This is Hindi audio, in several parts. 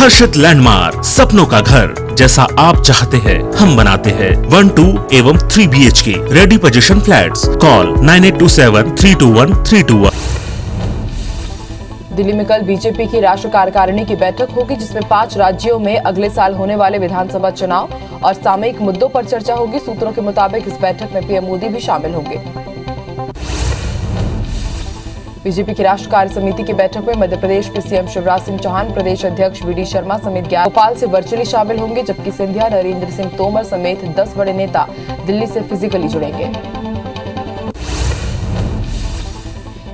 हर्षित लैंडमार्क, सपनों का घर जैसा आप चाहते हैं हम बनाते हैं। 1, 2 एवं 3 BHK ready position flats. Call 9827321321। Delhi में कल बीजेपी की राष्ट्रीय कार्यकारिणी की बैठक होगी, जिसमें 5 राज्यों में अगले साल होने वाले विधानसभा चुनाव और सामयिक मुद्दों पर चर्चा होगी। सूत्रों के मुताबिक इस बैठक में पीएम मोदी भी शामिल होंगे। बीजेपी की राष्ट्रीय कार्य समिति की बैठक में मध्य प्रदेश के सीएम शिवराज सिंह चौहान, प्रदेश अध्यक्ष VD शर्मा समेत 11 भोपाल से वर्चुअली शामिल होंगे, जबकि सिंधिया, नरेंद्र सिंह तोमर समेत 10 बड़े नेता दिल्ली से फिजिकली जुड़ेंगे।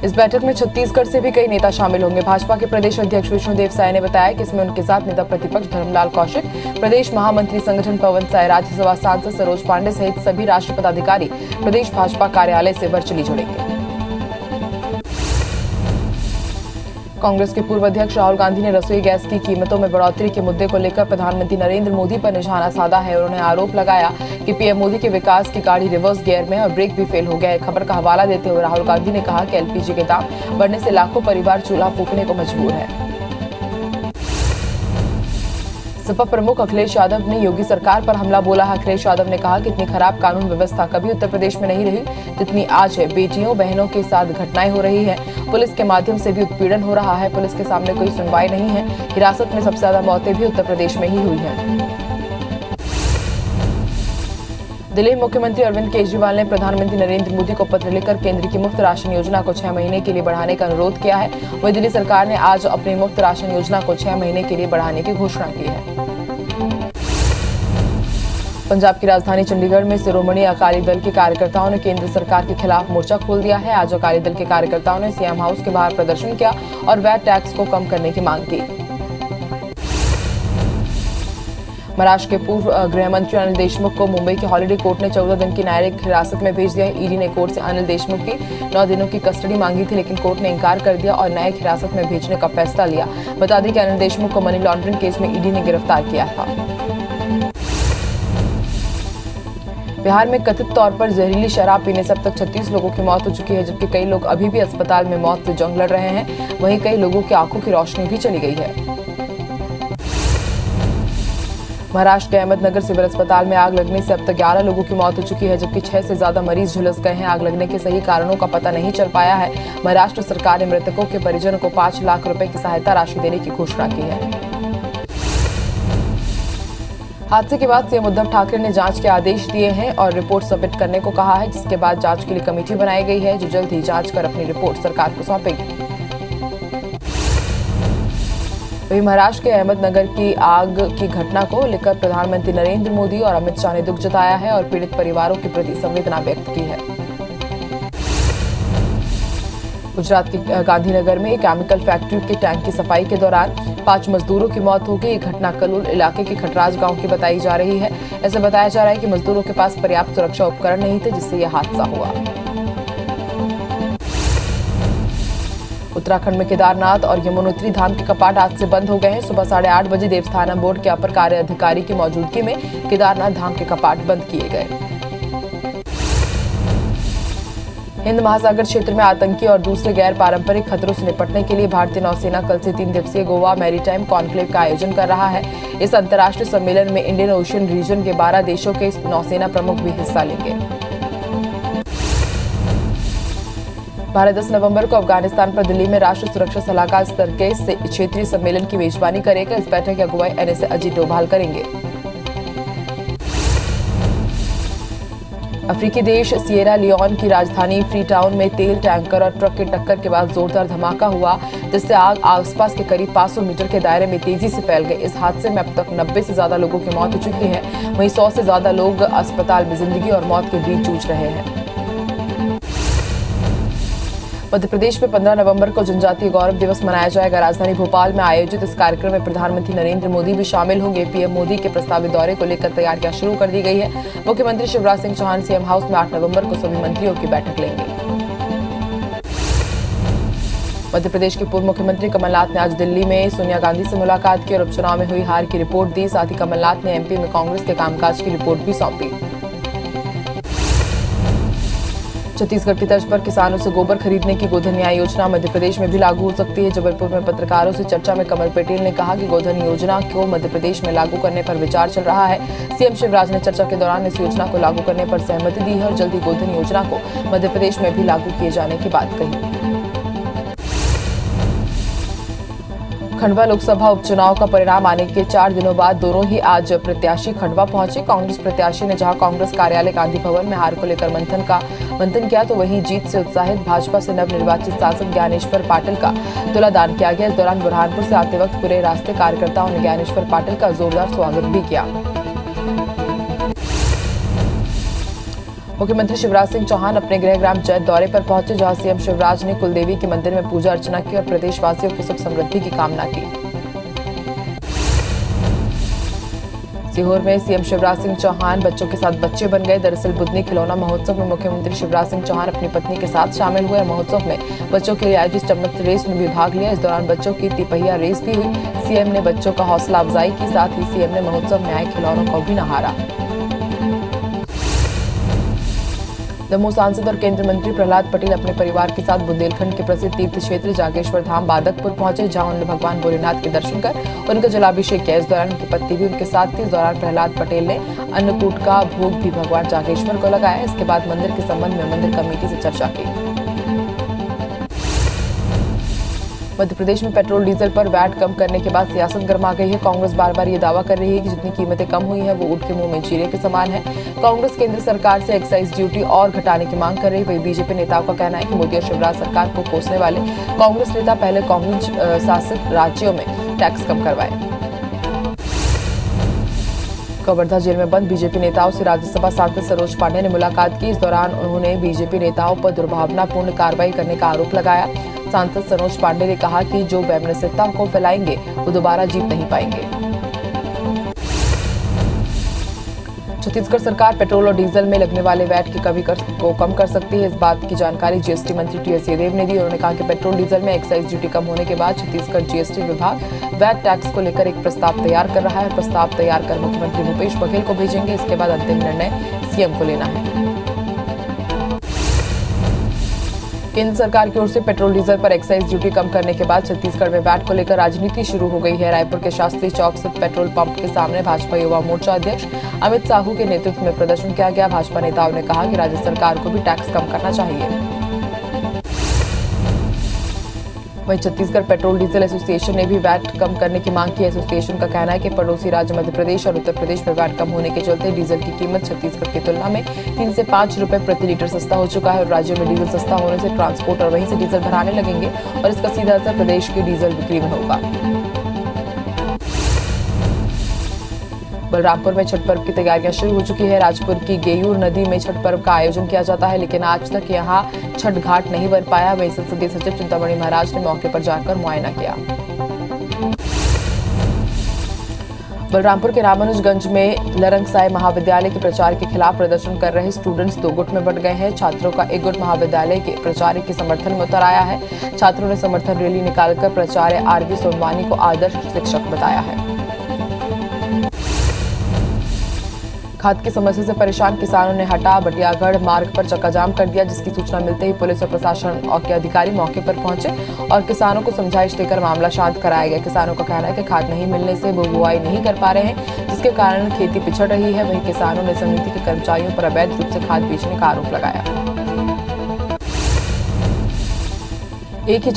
इस बैठक में छत्तीसगढ़ से भी कई नेता शामिल होंगे। भाजपा के प्रदेश अध्यक्ष विष्णुदेव साय ने बताया कि इसमें उनके साथ नेता प्रतिपक्ष धर्मलाल कौशिक, प्रदेश महामंत्री संगठन पवन साय, राज्यसभा सांसद सरोज पांडे सहित सभी राष्ट्रीय पदाधिकारी प्रदेश भाजपा कार्यालय से वर्चुअली जुड़ेंगे। कांग्रेस के पूर्व अध्यक्ष राहुल गांधी ने रसोई गैस की कीमतों में बढ़ोतरी के मुद्दे को लेकर प्रधानमंत्री नरेंद्र मोदी पर निशाना साधा है। उन्होंने आरोप लगाया कि पीएम मोदी के विकास की गाड़ी रिवर्स गियर में और ब्रेक भी फेल हो गया है। खबर का हवाला देते हुए राहुल गांधी ने कहा कि एलपीजी के दाम बढ़ने से लाखों परिवार चूल्हा फूंकने को मजबूर है। सपा प्रमुख अखिलेश यादव ने योगी सरकार पर हमला बोला है। अखिलेश यादव ने कहा कि इतनी खराब कानून व्यवस्था कभी उत्तर प्रदेश में नहीं रही जितनी आज है। बेटियों बहनों के साथ घटनाएं हो रही है, पुलिस के माध्यम से भी उत्पीड़न हो रहा है, पुलिस के सामने कोई सुनवाई नहीं है। हिरासत में सबसे ज्यादा मौतें भी उत्तर प्रदेश में ही हुई हैं। दिल्ली मुख्यमंत्री अरविंद केजरीवाल ने प्रधानमंत्री नरेंद्र मोदी को पत्र लिखकर केंद्र की मुफ्त राशन योजना को 6 महीने के लिए बढ़ाने का अनुरोध किया है। वहीं दिल्ली सरकार ने आज अपनी मुफ्त राशन योजना को 6 महीने के लिए बढ़ाने की घोषणा की है। पंजाब की राजधानी चंडीगढ़ में शिरोमणि अकाली दल के कार्यकर्ताओं ने केंद्र सरकार के खिलाफ मोर्चा खोल दिया है। आज अकाली दल के कार्यकर्ताओं ने सीएम हाउस के बाहर प्रदर्शन किया और वैट टैक्स को कम करने की मांग की। महाराष्ट्र के पूर्व गृह मंत्री अनिल देशमुख को मुंबई के हॉलिडे कोर्ट ने 14 दिन की न्यायिक हिरासत में भेज दिया है। ईडी ने कोर्ट से अनिल देशमुख की 9 दिनों की कस्टडी मांगी थी, लेकिन कोर्ट ने इंकार कर दिया और न्यायिक हिरासत में भेजने का फैसला लिया। बता दें कि अनिल देशमुख को मनी लॉन्ड्रिंग केस में ईडी ने गिरफ्तार किया था। बिहार में कथित तौर पर जहरीली शराब पीने से अब तक 36 लोगों की मौत हो चुकी है, जबकि कई लोग अभी भी अस्पताल में मौत से जंग लड़ रहे हैं। वहीं कई लोगों की आंखों की रोशनी भी चली गई है। महाराष्ट्र के अहमदनगर सिविल अस्पताल में आग लगने से अब तक 11 लोगों की मौत हो चुकी है, जबकि 6 से ज्यादा मरीज झुलस गए हैं। आग लगने के सही कारणों का पता नहीं चल पाया है। महाराष्ट्र सरकार ने मृतकों के परिजनों को 5 लाख रुपए की सहायता राशि देने की घोषणा की है। हादसे के बाद सीएम उद्धव ठाकरे ने जांच के आदेश दिए हैं और रिपोर्ट सबमिट करने को कहा है, जिसके बाद जांच के लिए कमेटी बनाई गई है, जो जल्द ही जांच कर अपनी रिपोर्ट सरकार को सौंपेगी। वहीं महाराष्ट्र के अहमदनगर की आग की घटना को लेकर प्रधानमंत्री नरेंद्र मोदी और अमित शाह ने दुख जताया है और पीड़ित परिवारों के प्रति संवेदना व्यक्त की है। गुजरात के गांधीनगर में एक केमिकल फैक्ट्री के टैंक की सफाई के दौरान 5 मजदूरों की मौत हो गई। ये घटना कलूल इलाके के खटराज गांव की बताई जा रही है। ऐसे बताया जा रहा है कि मजदूरों के पास पर्याप्त सुरक्षा उपकरण नहीं थे, जिससे यह हादसा हुआ। उत्तराखंड में केदारनाथ और यमुनोत्री धाम के कपाट आज से बंद हो गए हैं। सुबह 8:30 बजे देवस्थानम बोर्ड के अपर कार्य अधिकारी की मौजूदगी में केदारनाथ धाम के कपाट बंद किए गए। हिंद महासागर क्षेत्र में आतंकी और दूसरे गैर पारंपरिक खतरों से निपटने के लिए भारतीय नौसेना कल से 3 दिवसीय गोवा मैरीटाइम कॉन्क्लेव का आयोजन कर रहा है। इस अंतर्राष्ट्रीय सम्मेलन में इंडियन ओशियन रीजन के 12 देशों के नौसेना प्रमुख भी हिस्सा लेंगे। भारत 10 नवंबर को अफगानिस्तान पर दिल्ली में राष्ट्रीय सुरक्षा सलाहकार स्तर के क्षेत्रीय सम्मेलन की मेजबानी करेगा। इस बैठक की अगुवाई NSA अजीत डोभाल करेंगे। अफ्रीकी देश सिएरा लियोन की राजधानी फ्रीटाउन में तेल टैंकर और ट्रक की टक्कर के बाद जोरदार धमाका हुआ, जिससे आग आसपास के करीब 500 मीटर के दायरे में तेजी से फैल गई। इस हादसे में अब तक 90 से ज्यादा लोगों की मौत हो चुकी है। वहीं 100 से ज्यादा लोग अस्पताल में जिंदगी और मौत के बीच जूझ रहे हैं। मध्य प्रदेश में 15 नवंबर को जनजातीय गौरव दिवस मनाया जाएगा। राजधानी भोपाल में आयोजित इस कार्यक्रम में प्रधानमंत्री नरेंद्र मोदी भी शामिल होंगे। पीएम मोदी के प्रस्तावित दौरे को लेकर तैयारियां शुरू कर दी गई है। मुख्यमंत्री शिवराज सिंह चौहान सीएम हाउस में 8 नवंबर को सभी मंत्रियों की बैठक लेंगे। मध्य प्रदेश के पूर्व मुख्यमंत्री कमलनाथ ने आज दिल्ली में सोनिया गांधी से मुलाकात की और उपचुनाव में हुई हार की रिपोर्ट दी। साथ ही कमलनाथ ने MP में कांग्रेस के कामकाज की रिपोर्ट भी सौंपी। छत्तीसगढ़ की तर्ज पर किसानों से गोबर खरीदने की गोधन न्याय योजना मध्य प्रदेश में भी लागू हो सकती है। जबलपुर में पत्रकारों से चर्चा में कमल पटेल ने कहा कि गोधन योजना को मध्य प्रदेश में लागू करने पर विचार चल रहा है। सीएम शिवराज ने चर्चा के दौरान इस योजना को लागू करने पर सहमति दी है और जल्दी गोधन योजना को मध्य प्रदेश में भी लागू किए जाने की बात कही। खंडवा लोकसभा उपचुनाव का परिणाम आने के 4 दिनों बाद दोनों ही आज प्रत्याशी खंडवा पहुंचे। कांग्रेस प्रत्याशी ने जहां कांग्रेस कार्यालय गांधी भवन में हार को लेकर मंथन किया, तो वहीं जीत से उत्साहित भाजपा से नवनिर्वाचित सांसद ज्ञानेश्वर पाटिल का तुलादान किया गया। इस दौरान बुरहानपुर से आते वक्त पूरे रास्ते कार्यकर्ताओं ने ज्ञानेश्वर पाटिल का जोरदार स्वागत भी किया। मुख्यमंत्री शिवराज सिंह चौहान अपने गृहग्राम जैत दौरे पर पहुंचे, जहां सीएम शिवराज ने कुलदेवी के मंदिर में पूजा अर्चना की और प्रदेशवासियों की सुख समृद्धि की कामना की। सीहोर में सीएम शिवराज सिंह चौहान बच्चों के साथ बच्चे बन गए। दरअसल बुदनी खिलौना महोत्सव में मुख्यमंत्री शिवराज सिंह चौहान अपनी पत्नी के साथ शामिल हुए। महोत्सव में बच्चों के लिए आयोजित चम्मच रेस में भी भाग लिया। इस दौरान बच्चों की तिपहिया रेस भी हुई। सीएम ने बच्चों का हौसला अफजाई की, साथ ही सीएम ने महोत्सव में आए खिलौनों को भी नहारा। दमोह सांसद और केंद्रीय मंत्री प्रहलाद पटेल अपने परिवार के साथ बुंदेलखंड के प्रसिद्ध तीर्थ क्षेत्र जागेश्वर धाम बादकपुर पहुंचे, जहां उन्होंने भगवान भोलेनाथ के दर्शन कर उनका जलाभिषेक किया। इस दौरान उनकी पत्नी भी उनके साथ थी। इस दौरान प्रहलाद पटेल ने अन्नकूट का भोग भी भगवान जागेश्वर को लगाया। इसके बाद मंदिर के संबंध में मंदिर कमेटी से चर्चा की। मध्य प्रदेश में पेट्रोल डीजल पर वैट कम करने के बाद सियासत गर्मा गई है। कांग्रेस बार बार ये दावा कर रही है कि जितनी कीमतें कम हुई हैं वो ऊंट के मुंह में जीरे के समान है। कांग्रेस केंद्र सरकार से एक्साइज ड्यूटी और घटाने की मांग कर रही है। वही बीजेपी नेताओं का कहना है कि मोदी और शिवराज सरकार को कोसने वाले कांग्रेस नेता पहले कांग्रेस शासित राज्यों में टैक्स कम करवाए। कवर्धा जेल में बंद बीजेपी नेताओं से राज्यसभा सांसद सरोज पांडे ने मुलाकात की। इस दौरान उन्होंने बीजेपी नेताओं पर दुर्भावनापूर्ण कार्रवाई करने का आरोप लगाया। सांसद सरोज पांडे ने कहा कि जो वैमनस्यता को फैलाएंगे वो दोबारा जीत नहीं पाएंगे। छत्तीसगढ़ सरकार पेट्रोल और डीजल में लगने वाले वैट की कमी को कम कर सकती है। इस बात की जानकारी जीएसटी मंत्री टीएस सिंहदेव ने दी। उन्होंने कहा कि पेट्रोल डीजल में एक्साइज ड्यूटी कम होने के बाद छत्तीसगढ़ जीएसटी विभाग वैट टैक्स को लेकर एक प्रस्ताव तैयार कर रहा है। प्रस्ताव तैयार कर मुख्यमंत्री भूपेश बघेल को भेजेंगे। इसके बाद अंतिम निर्णय सीएम को लेना है। केंद्र सरकार की ओर से पेट्रोल डीजल पर एक्साइज ड्यूटी कम करने के बाद छत्तीसगढ़ में वैट को लेकर राजनीति शुरू हो गई है। रायपुर के शास्त्री चौक स्थित पेट्रोल पंप के सामने भाजपा युवा मोर्चा अध्यक्ष अमित साहू के नेतृत्व में प्रदर्शन किया गया। भाजपा नेताओं ने कहा कि राज्य सरकार को भी टैक्स कम करना चाहिए। वहीं छत्तीसगढ़ पेट्रोल डीजल एसोसिएशन ने भी वैट कम करने की मांग की। एसोसिएशन का कहना है कि पड़ोसी राज्य मध्य प्रदेश और उत्तर प्रदेश में वैट कम होने के चलते डीजल की कीमत छत्तीसगढ़ की तुलना में 3 से 5 रुपए प्रति लीटर सस्ता हो चुका है और राज्यों में डीजल सस्ता होने से ट्रांसपोर्ट और वहीं से डीजल भराने लगेंगे और इसका सीधा असर प्रदेश की डीजल बिक्री में होगा। बलरामपुर में छठ पर्व की तैयारियां शुरू हो चुकी है। राजपुर की गेयूर नदी में छठ पर्व का आयोजन किया जाता है, लेकिन आज तक यहां छठ घाट नहीं बन पाया। वहीं संसदीय सचिव चिंतामणि महाराज ने मौके पर जाकर मुआयना किया। बलरामपुर के रामानुजगंज में लरंगसाय महाविद्यालय के प्राचार्य के खिलाफ प्रदर्शन कर रहे स्टूडेंट्स 2 गुट में बंट गए हैं। छात्रों का एक गुट महाविद्यालय के प्राचार्य के समर्थन में उतर आया है। छात्रों ने समर्थन रैली निकालकर प्राचार्य आरबी सोनवानी को आदर्श शिक्षक बताया है। खाद की समस्या से परेशान किसानों ने हटा बटियागढ़ मार्ग पर चक्काजाम कर दिया, जिसकी सूचना मिलते ही पुलिस और प्रशासन के अधिकारी मौके पर पहुंचे और किसानों को समझाइश देकर मामला शांत कराया गया। किसानों का कहना है कि खाद नहीं मिलने से वो बुआई नहीं कर पा रहे हैं, जिसके कारण खेती पिछड़ रही है। वहीं किसानों ने समिति के कर्मचारियों पर अवैध रूप से खाद बेचने का आरोप लगाया। एक ही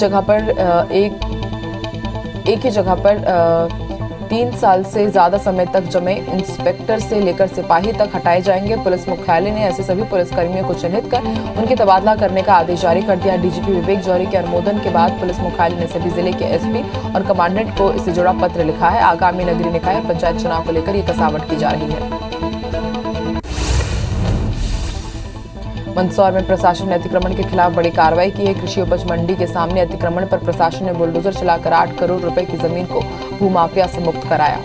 जगह पर 3 साल से ज्यादा समय तक जमे इंस्पेक्टर से लेकर सिपाही तक हटाए जाएंगे। पुलिस मुख्यालय ने ऐसे सभी पुलिसकर्मियों को चिन्हित कर उनके तबादला करने का आदेश जारी कर दिया। डीजीपी विवेक जौहरी के अनुमोदन के बाद पुलिस मुख्यालय ने सभी जिले के एसपी और कमांडेंट को इससे जुड़ा पत्र लिखा है। आगामी नगरीय निकाय और पंचायत चुनाव को लेकर ये कसावट की जा रही है। मंदसौर में प्रशासन ने अतिक्रमण के खिलाफ बड़ी कार्रवाई की है। कृषि उपज मंडी के सामने अतिक्रमण पर प्रशासन ने बुलडोजर चलाकर 8 करोड़ रुपए की जमीन को भूमाफिया से मुक्त कराया।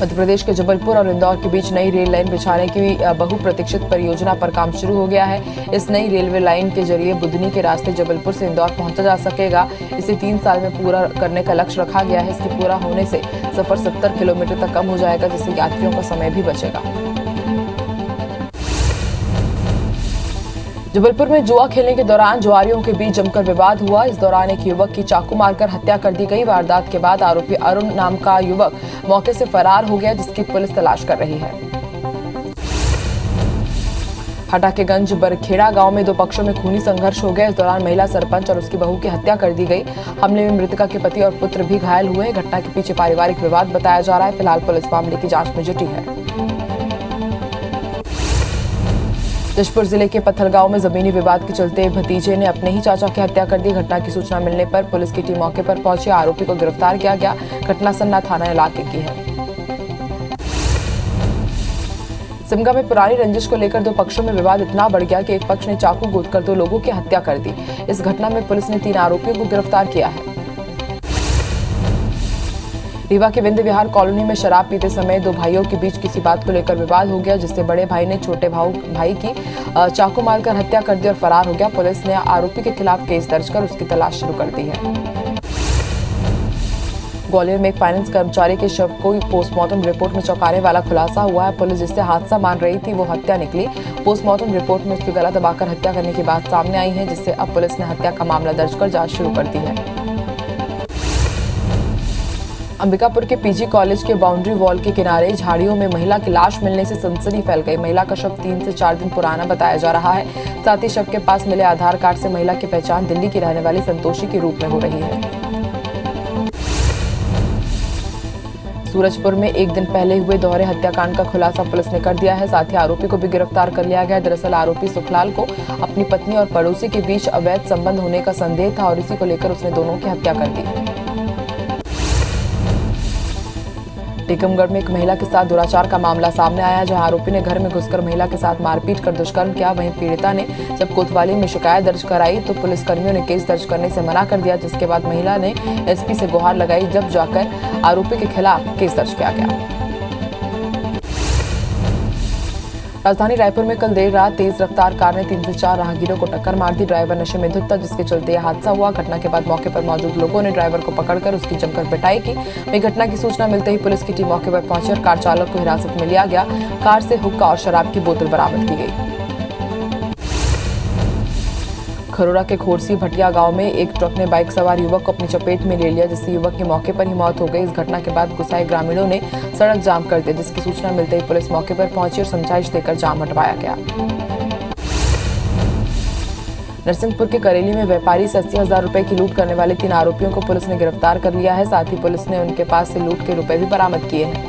मध्य प्रदेश के जबलपुर और इंदौर के बीच नई रेल लाइन बिछाने की बहुप्रतीक्षित परियोजना पर काम शुरू हो गया है। इस नई रेलवे लाइन के जरिए बुधनी के रास्ते जबलपुर से इंदौर पहुंचा जा सकेगा। इसे 3 साल में पूरा करने का लक्ष्य रखा गया है। इसके पूरा होने से सफर 70 किलोमीटर तक कम हो जाएगा, जिससे यात्रियों का समय भी बचेगा। जबलपुर में जुआ खेलने के दौरान जुआरियों के बीच जमकर विवाद हुआ। इस दौरान एक युवक की चाकू मारकर हत्या कर दी गई। वारदात के बाद आरोपी अरुण नाम का युवक मौके से फरार हो गया, जिसकी पुलिस तलाश कर रही है। हटा के गंज बरखेड़ा गांव में दो पक्षों में खूनी संघर्ष हो गया। इस दौरान महिला सरपंच और उसकी बहू की हत्या कर दी गई। हमले में मृतका के पति और पुत्र भी घायल हुए। घटना के पीछे पारिवारिक विवाद बताया जा रहा है। फिलहाल पुलिस मामले की जांच में जुटी है। जशपुर जिले के पत्थलगांव में जमीनी विवाद के चलते भतीजे ने अपने ही चाचा की हत्या कर दी। घटना की सूचना मिलने पर पुलिस की टीम मौके पर पहुंची। आरोपी को गिरफ्तार किया गया। घटना सन्ना थाना इलाके की है। सिमगा में पुरानी रंजिश को लेकर दो पक्षों में विवाद इतना बढ़ गया कि एक पक्ष ने चाकू गोदकर दो लोगों की हत्या कर दी। इस घटना में पुलिस ने 3 आरोपियों को गिरफ्तार किया है। रीवा के विंध्य विहार कॉलोनी में शराब पीते समय दो भाइयों के बीच किसी बात को लेकर विवाद हो गया, जिससे बड़े भाई ने छोटे भाई की चाकू मारकर हत्या कर दी और फरार हो गया। पुलिस ने आरोपी के खिलाफ केस दर्ज कर उसकी तलाश शुरू कर दी है। ग्वालियर में एक फाइनेंस कर्मचारी के शव को पोस्टमार्टम रिपोर्ट में चौंकाने वाला खुलासा हुआ है। पुलिस जिससे हादसा मान रही थी वो हत्या निकली। पोस्टमार्टम रिपोर्ट में उसकी गला दबाकर हत्या करने की बात सामने आई है, जिससे अब पुलिस ने हत्या का मामला दर्ज कर जांच शुरू कर दी है। अंबिकापुर के पीजी कॉलेज के बाउंड्री वॉल के किनारे झाड़ियों में महिला की लाश मिलने से सनसनी फैल गई। महिला का शव 3 से 4 दिन पुराना बताया जा रहा है। साथ ही शव के पास मिले आधार कार्ड से महिला की पहचान दिल्ली की रहने वाली संतोषी के रूप में हो रही है। सूरजपुर में एक दिन पहले हुए दोहरे हत्याकांड का खुलासा पुलिस ने कर दिया है। साथ ही आरोपी को भी गिरफ्तार कर लिया गया। दरअसल आरोपी सुखलाल को अपनी पत्नी और पड़ोसी के बीच अवैध संबंध होने का संदेह था और इसी को लेकर उसने दोनों की हत्या कर दी। टीकमगढ़ में एक महिला के साथ दुराचार का मामला सामने आया, जहां आरोपी ने घर में घुसकर महिला के साथ मारपीट कर दुष्कर्म किया। वहीं पीड़िता ने जब कोतवाली में शिकायत दर्ज कराई तो पुलिसकर्मियों ने केस दर्ज करने से मना कर दिया, जिसके बाद महिला ने एसपी से गुहार लगाई, जब जाकर आरोपी के खिलाफ केस दर्ज किया गया। राजधानी रायपुर में कल देर रात तेज रफ्तार कार ने 3 से 4 राहगीरों को टक्कर मार दी। ड्राइवर नशे में धुत था, जिसके चलते यह हादसा हुआ। घटना के बाद मौके पर मौजूद लोगों ने ड्राइवर को पकड़कर उसकी जमकर पिटाई की। वहीं घटना की सूचना मिलते ही पुलिस की टीम मौके पर पहुंची और कार चालक को हिरासत में लिया गया। कार से हुक्का और शराब की बोतल बरामद की गई। खरोरा के खोरसी भटिया गांव में एक ट्रक ने बाइक सवार युवक को अपनी चपेट में ले लिया, जिससे युवक की मौके पर ही मौत हो गई। इस घटना के बाद गुस्साए ग्रामीणों ने सड़क जाम कर दिया, जिसकी सूचना मिलते ही पुलिस मौके पर पहुंची और समझाइश देकर जाम हटवाया गया। नरसिंहपुर के करेली में व्यापारी से 80,000 रुपए की लूट करने वाले 3 आरोपियों को पुलिस ने गिरफ्तार कर लिया है। साथ ही पुलिस ने उनके पास से लूट के रुपए भी बरामद किए हैं।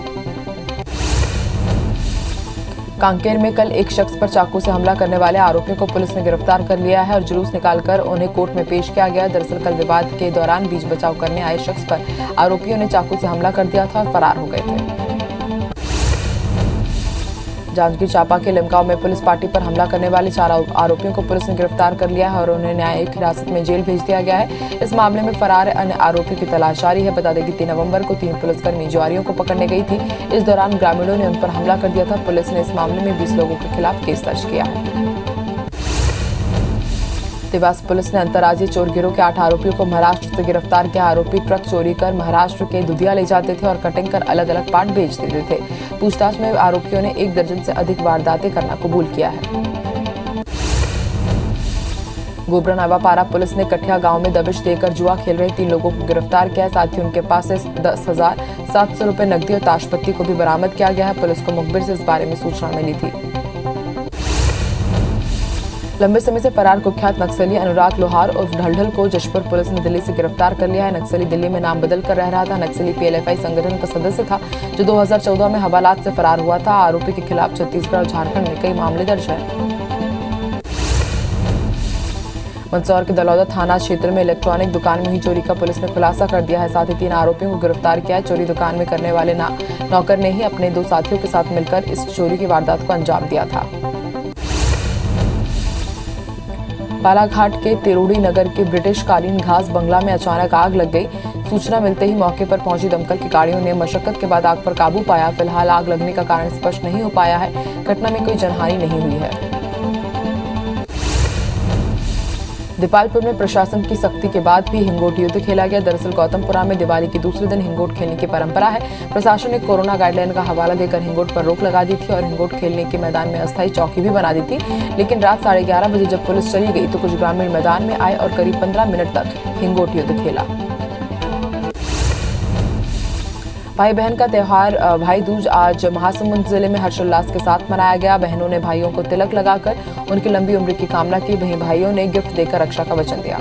कांकेर में कल एक शख्स पर चाकू से हमला करने वाले आरोपियों को पुलिस ने गिरफ्तार कर लिया है और जुलूस निकालकर उन्हें कोर्ट में पेश किया गया। दरअसल कल विवाद के दौरान बीच बचाव करने आए शख्स पर आरोपियों ने चाकू से हमला कर दिया था और फरार हो गए थे। जांजगीर चांपा के लिमगांव में पुलिस पार्टी पर हमला करने वाले 4 आरोपियों को पुलिस ने गिरफ्तार कर लिया है और उन्हें न्यायिक हिरासत में जेल भेज दिया गया है। इस मामले में फरार अन्य आरोपियों की तलाश जारी है। बता दें कि 3 नवंबर को 3 पुलिसकर्मी जुआरियों को पकड़ने गई थी। इस दौरान ग्रामीणों ने उन पर हमला कर दिया था। पुलिस ने इस मामले में 20 लोगों के खिलाफ केस दर्ज किया है। देवास पुलिस ने अंतर्राज्यीय चोर गिरोह के 8 आरोपियों को महाराष्ट्र से गिरफ्तार किया। आरोपी ट्रक चोरी कर महाराष्ट्र के दुधिया ले जाते थे और कटिंग कर अलग अलग पार्ट बेच देते थे। पूछताछ में आरोपियों ने 1 दर्जन से अधिक वारदातें करना कबूल किया है। गोबरा नवापारा पुलिस ने कठिया गांव में दबिश देकर जुआ खेल रहे 3 लोगों को गिरफ्तार किया है। साथ ही उनके पास से 10,700 रुपए नकदी और ताशपत्ती को भी बरामद किया गया है। पुलिस को मुखबिर से इस बारे में सूचना मिली थी। लंबे समय से फरार कुख्यात नक्सली अनुराग लोहार और ढलढल को जशपुर पुलिस ने दिल्ली से गिरफ्तार कर लिया है। नक्सली दिल्ली में नाम बदल कर रह रहा था। नक्सली PLFI संगठन का सदस्य था, जो 2014 में हवालात से फरार हुआ था। आरोपी के खिलाफ छत्तीसगढ़ और झारखंड में कई मामले दर्ज हैं। मंदसौर के दलौदा थाना क्षेत्र में इलेक्ट्रॉनिक दुकान में हुई चोरी का पुलिस ने खुलासा कर दिया है। साथ ही 3 आरोपियों को गिरफ्तार किया है। चोरी दुकान में करने वाले नौकर ने ही अपने 2 साथियों के साथ मिलकर इस चोरी की वारदात को अंजाम दिया था। बालाघाट के तिरोड़ी नगर के ब्रिटिश कालीन घास बंगला में अचानक आग लग गई। सूचना मिलते ही मौके पर पहुंची दमकल की गाड़ियों ने मशक्कत के बाद आग पर काबू पाया। फिलहाल आग लगने का कारण स्पष्ट नहीं हो पाया है। घटना में कोई जनहानि नहीं हुई है। दीपालपुर में प्रशासन की सख्ती के बाद भी हिंगोट युद्ध खेला गया। दरअसल गौतमपुरा में दिवाली के दूसरे दिन हिंगोट खेलने की परंपरा है। प्रशासन ने कोरोना गाइडलाइन का हवाला देकर हिंगोट पर रोक लगा दी थी और हिंगोट खेलने के मैदान में अस्थायी चौकी भी बना दी थी। लेकिन रात 11:30 बजे जब पुलिस चली गई तो कुछ ग्रामीण मैदान में आए और करीब 15 मिनट तक हिंगोट युद्ध खेला। भाई बहन का त्योहार भाई दूज आज महासमुंद जिले में हर्षोल्लास के साथ मनाया गया। बहनों ने भाइयों को तिलक लगाकर उनकी लंबी उम्र की कामना की। वहीं भाइयों ने गिफ्ट देकर रक्षा का वचन दिया।